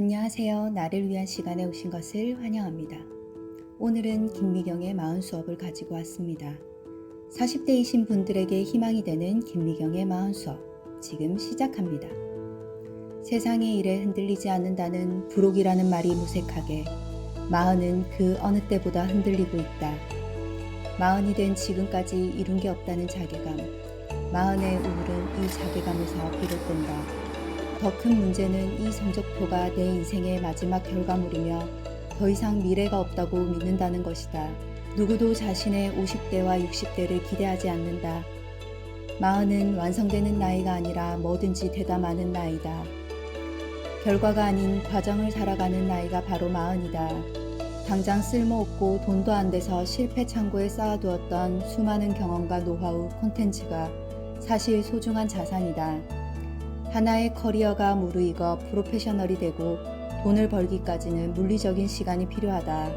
안녕하세요. 나를 위한 시간에 오신 것을 환영합니다. 오늘은 김미경의 마흔 수업을 가지고 왔습니다. 40대이신 분들에게 희망이 되는 김미경의 마흔 수업, 지금 시작합니다. 세상의 일에 흔들리지 않는다는 부록이라는 말이 무색하게 마흔은 그 어느 때보다 흔들리고 있다. 마흔이 된 지금까지 이룬 게 없다는 자괴감, 마흔의 우울은 이 자괴감에서 비롯된다. 더 큰 문제는 이 성적표가 내 인생의 마지막 결과물이며 더 이상 미래가 없다고 믿는다는 것이다. 누구도 자신의 50대와 60대를 기대하지 않는다. 마흔은 완성되는 나이가 아니라 뭐든지 되다 마는 나이다. 결과가 아닌 과정을 살아가는 나이가 바로 마흔이다. 당장 쓸모없고 돈도 안 돼서 실패 창고에 쌓아두었던 수많은 경험과 노하우, 콘텐츠가 사실 소중한 자산이다. 하나의 커리어가 무르익어 프로페셔널이 되고 돈을 벌기까지는 물리적인 시간이 필요하다.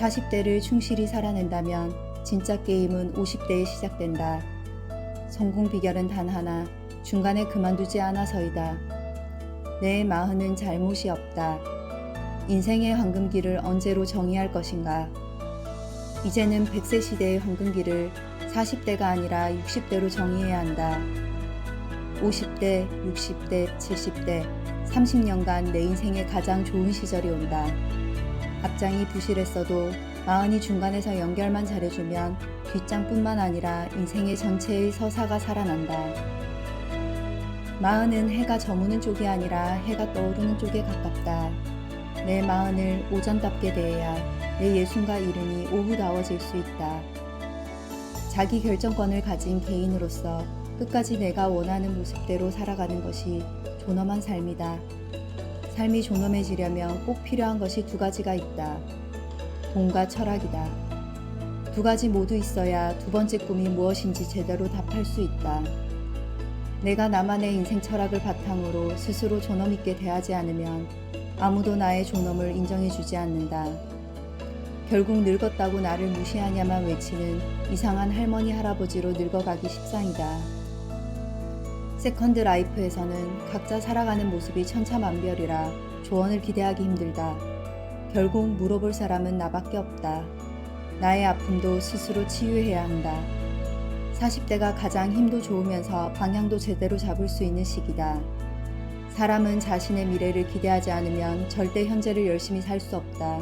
40대를 충실히 살아낸다면 진짜 게임은 50대에 시작된다. 성공 비결은 단 하나, 중간에 그만두지 않아서이다. 내 마흔은 잘못이 없다. 인생의 황금기를 언제로 정의할 것인가? 이제는 100세 시대의 황금기를 40대가 아니라 60대로 정의해야 한다. 50대, 60대, 70대, 30년간 내 인생의 가장 좋은 시절이 온다. 앞장이 부실했어도 마흔이 중간에서 연결만 잘해주면 뒷장뿐만 아니라 인생의 전체의 서사가 살아난다. 마흔은 해가 저무는 쪽이 아니라 해가 떠오르는 쪽에 가깝다. 내 마흔을 오전답게 대해야 내 예순과 이른이 오후다워질 수 있다. 자기 결정권을 가진 개인으로서 끝까지 내가 원하는 모습대로 살아가는 것이 존엄한 삶이다. 삶이 존엄해지려면 꼭 필요한 것이 두 가지가 있다. 돈과 철학이다. 두 가지 모두 있어야 두 번째 꿈이 무엇인지 제대로 답할 수 있다. 내가 나만의 인생 철학을 바탕으로 스스로 존엄 있게 대하지 않으면 아무도 나의 존엄을 인정해주지 않는다. 결국 늙었다고 나를 무시하냐만 외치는 이상한 할머니 할아버지로 늙어가기 십상이다. 세컨드 라이프에서는 각자 살아가는 모습이 천차만별이라 조언을 기대하기 힘들다. 결국 물어볼 사람은 나밖에 없다. 나의 아픔도 스스로 치유해야 한다. 40대가 가장 힘도 좋으면서 방향도 제대로 잡을 수 있는 시기다. 사람은 자신의 미래를 기대하지 않으면 절대 현재를 열심히 살 수 없다.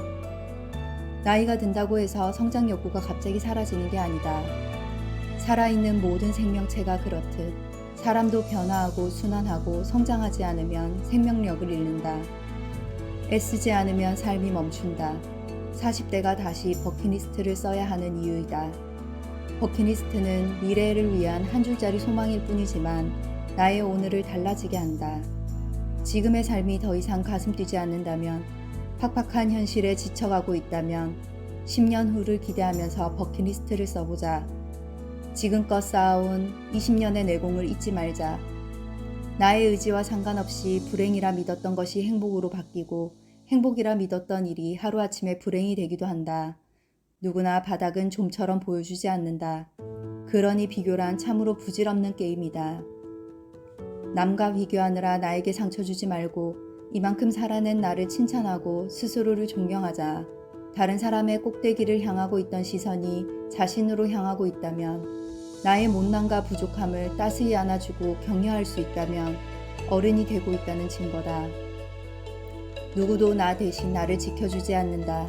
나이가 든다고 해서 성장 욕구가 갑자기 사라지는 게 아니다. 살아있는 모든 생명체가 그렇듯 사람도 변화하고 순환하고 성장하지 않으면 생명력을 잃는다. 애쓰지 않으면 삶이 멈춘다. 40대가 다시 버킷리스트를 써야 하는 이유이다. 버킷리스트는 미래를 위한 한 줄짜리 소망일 뿐이지만 나의 오늘을 달라지게 한다. 지금의 삶이 더 이상 가슴 뛰지 않는다면, 팍팍한 현실에 지쳐가고 있다면 10년 후를 기대하면서 버킷리스트를 써보자. 지금껏 쌓아온 20년의 내공을 잊지 말자. 나의 의지와 상관없이 불행이라 믿었던 것이 행복으로 바뀌고 행복이라 믿었던 일이 하루아침에 불행이 되기도 한다. 누구나 바닥은 좀처럼 보여주지 않는다. 그러니 비교란 참으로 부질없는 게임이다. 남과 비교하느라 나에게 상처 주지 말고 이만큼 살아낸 나를 칭찬하고 스스로를 존경하자. 다른 사람의 꼭대기를 향하고 있던 시선이 자신으로 향하고 있다면, 나의 못난과 부족함을 따스히 안아주고 격려할 수 있다면 어른이 되고 있다는 증거다. 누구도 나 대신 나를 지켜주지 않는다.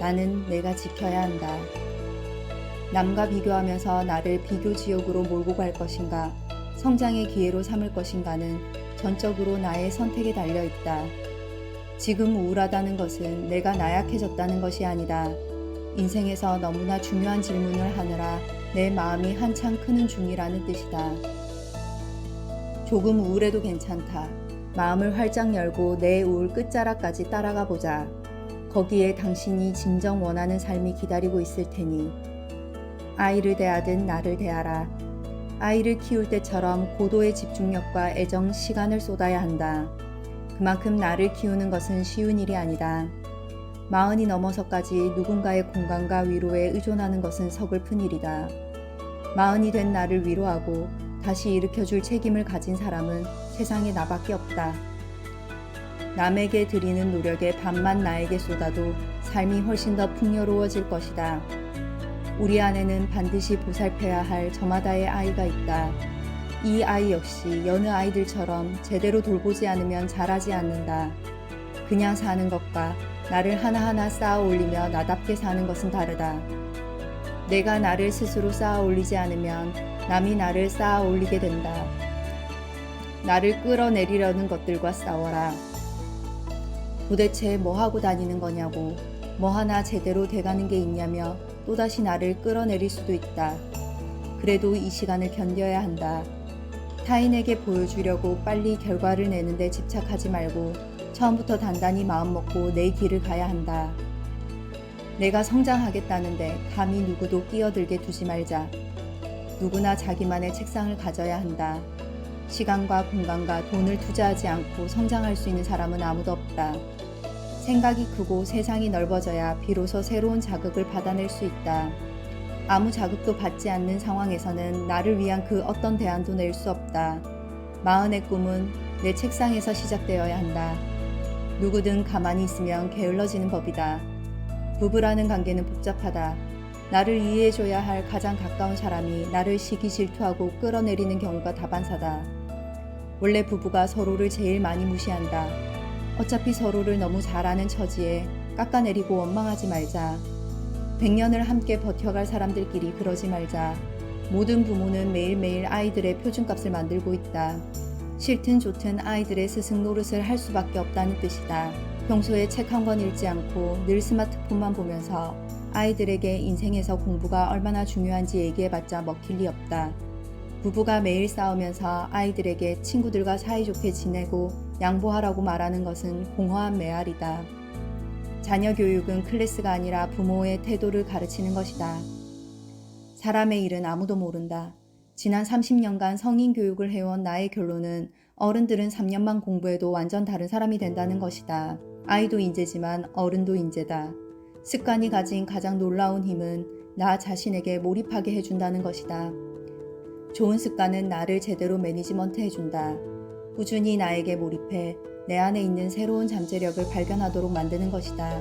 나는 내가 지켜야 한다. 남과 비교하면서 나를 비교지옥으로 몰고 갈 것인가, 성장의 기회로 삼을 것인가는 전적으로 나의 선택에 달려있다. 지금 우울하다는 것은 내가 나약해졌다는 것이 아니다. 인생에서 너무나 중요한 질문을 하느라 내 마음이 한창 크는 중이라는 뜻이다. 조금 우울해도 괜찮다. 마음을 활짝 열고 내 우울 끝자락까지 따라가 보자. 거기에 당신이 진정 원하는 삶이 기다리고 있을 테니. 아이를 대하든 나를 대하라. 아이를 키울 때처럼 고도의 집중력과 애정, 시간을 쏟아야 한다. 그만큼 나를 키우는 것은 쉬운 일이 아니다. 마흔이 넘어서까지 누군가의 공감과 위로에 의존하는 것은 서글픈 일이다. 마흔이 된 나를 위로하고 다시 일으켜줄 책임을 가진 사람은 세상에 나밖에 없다. 남에게 드리는 노력의 반만 나에게 쏟아도 삶이 훨씬 더 풍요로워질 것이다. 우리 안에는 반드시 보살펴야 할 저마다의 아이가 있다. 이 아이 역시 여느 아이들처럼 제대로 돌보지 않으면 자라지 않는다. 그냥 사는 것과 나를 하나하나 쌓아 올리며 나답게 사는 것은 다르다. 내가 나를 스스로 쌓아 올리지 않으면 남이 나를 쌓아 올리게 된다. 나를 끌어내리려는 것들과 싸워라. 도대체 뭐 하고 다니는 거냐고, 뭐 하나 제대로 돼가는 게 있냐며 또다시 나를 끌어내릴 수도 있다. 그래도 이 시간을 견뎌야 한다. 타인에게 보여주려고 빨리 결과를 내는데 집착하지 말고 처음부터 단단히 마음먹고 내 길을 가야 한다. 내가 성장하겠다는데 감히 누구도 끼어들게 두지 말자. 누구나 자기만의 책상을 가져야 한다. 시간과 공간과 돈을 투자하지 않고 성장할 수 있는 사람은 아무도 없다. 생각이 크고 세상이 넓어져야 비로소 새로운 자극을 받아낼 수 있다. 아무 자극도 받지 않는 상황에서는 나를 위한 그 어떤 대안도 낼 수 없다. 마흔의 꿈은 내 책상에서 시작되어야 한다. 누구든 가만히 있으면 게을러지는 법이다. 부부라는 관계는 복잡하다. 나를 이해해줘야 할 가장 가까운 사람이 나를 시기 질투하고 끌어내리는 경우가 다반사다. 원래 부부가 서로를 제일 많이 무시한다. 어차피 서로를 너무 잘 아는 처지에 깎아내리고 원망하지 말자. 100년을 함께 버텨갈 사람들끼리 그러지 말자. 모든 부모는 매일매일 아이들의 표준값을 만들고 있다. 싫든 좋든 아이들의 스승 노릇을 할 수밖에 없다는 뜻이다. 평소에 책 한 권 읽지 않고 늘 스마트폰만 보면서 아이들에게 인생에서 공부가 얼마나 중요한지 얘기해봤자 먹힐 리 없다. 부부가 매일 싸우면서 아이들에게 친구들과 사이좋게 지내고 양보하라고 말하는 것은 공허한 메아리다. 자녀 교육은 클래스가 아니라 부모의 태도를 가르치는 것이다. 사람의 일은 아무도 모른다. 지난 30년간 성인 교육을 해온 나의 결론은 어른들은 3년만 공부해도 완전 다른 사람이 된다는 것이다. 아이도 인재지만 어른도 인재다. 습관이 가진 가장 놀라운 힘은 나 자신에게 몰입하게 해준다는 것이다. 좋은 습관은 나를 제대로 매니지먼트 해준다. 꾸준히 나에게 몰입해 내 안에 있는 새로운 잠재력을 발견하도록 만드는 것이다.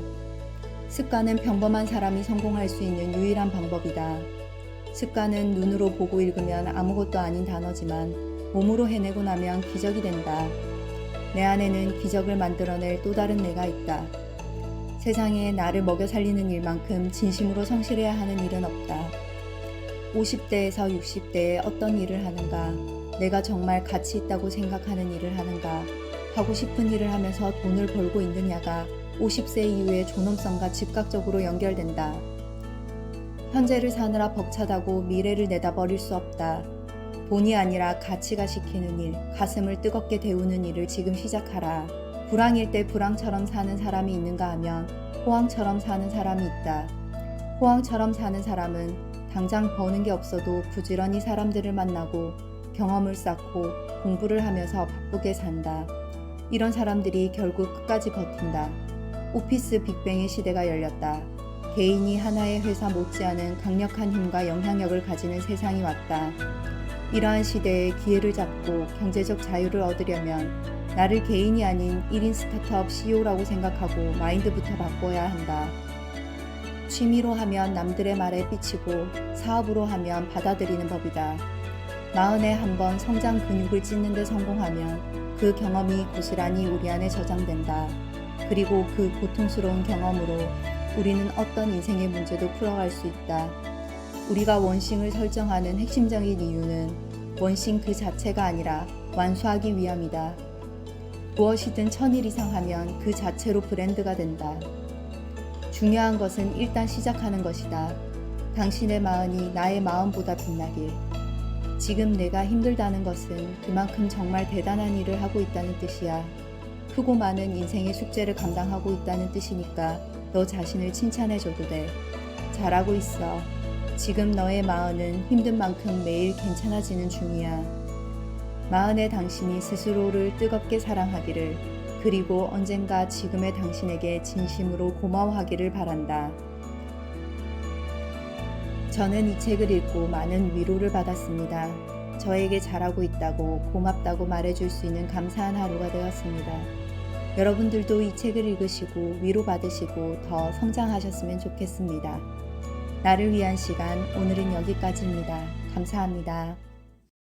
습관은 평범한 사람이 성공할 수 있는 유일한 방법이다. 습관은 눈으로 보고 읽으면 아무것도 아닌 단어지만 몸으로 해내고 나면 기적이 된다. 내 안에는 기적을 만들어낼 또 다른 내가 있다. 세상에 나를 먹여 살리는 일만큼 진심으로 성실해야 하는 일은 없다. 50대에서 60대에 어떤 일을 하는가, 내가 정말 가치 있다고 생각하는 일을 하는가, 하고 싶은 일을 하면서 돈을 벌고 있느냐가 50세 이후의 존엄성과 즉각적으로 연결된다. 현재를 사느라 벅차다고 미래를 내다버릴 수 없다. 돈이 아니라 가치가 시키는 일, 가슴을 뜨겁게 데우는 일을 지금 시작하라. 불황일 때 불황처럼 사는 사람이 있는가 하면 호황처럼 사는 사람이 있다. 호황처럼 사는 사람은 당장 버는 게 없어도 부지런히 사람들을 만나고 경험을 쌓고 공부를 하면서 바쁘게 산다. 이런 사람들이 결국 끝까지 버틴다. 오피스 빅뱅의 시대가 열렸다. 개인이 하나의 회사 못지않은 강력한 힘과 영향력을 가지는 세상이 왔다. 이러한 시대에 기회를 잡고 경제적 자유를 얻으려면 나를 개인이 아닌 1인 스타트업 CEO라고 생각하고 마인드부터 바꿔야 한다. 취미로 하면 남들의 말에 삐치고 사업으로 하면 받아들이는 법이다. 40에 한 번 성장 근육을 찢는 데 성공하면 그 경험이 고스란히 우리 안에 저장된다. 그리고 그 고통스러운 경험으로 우리는 어떤 인생의 문제도 풀어갈 수 있다. 우리가 원싱을 설정하는 핵심적인 이유는 원싱 그 자체가 아니라 완수하기 위함이다. 무엇이든 1000일 이상 하면 그 자체로 브랜드가 된다. 중요한 것은 일단 시작하는 것이다. 당신의 마음이 나의 마음보다 빛나길. 지금 내가 힘들다는 것은 그만큼 정말 대단한 일을 하고 있다는 뜻이야. 크고 많은 인생의 숙제를 감당하고 있다는 뜻이니까 너 자신을 칭찬해줘도 돼. 잘하고 있어. 지금 너의 마음은 힘든 만큼 매일 괜찮아지는 중이야. 마흔의 당신이 스스로를 뜨겁게 사랑하기를, 그리고 언젠가 지금의 당신에게 진심으로 고마워하기를 바란다. 저는 이 책을 읽고 많은 위로를 받았습니다. 저에게 잘하고 있다고 고맙다고 말해줄 수 있는 감사한 하루가 되었습니다. 여러분들도 이 책을 읽으시고 위로받으시고 더 성장하셨으면 좋겠습니다. 나를 위한 시간 오늘은 여기까지입니다. 감사합니다.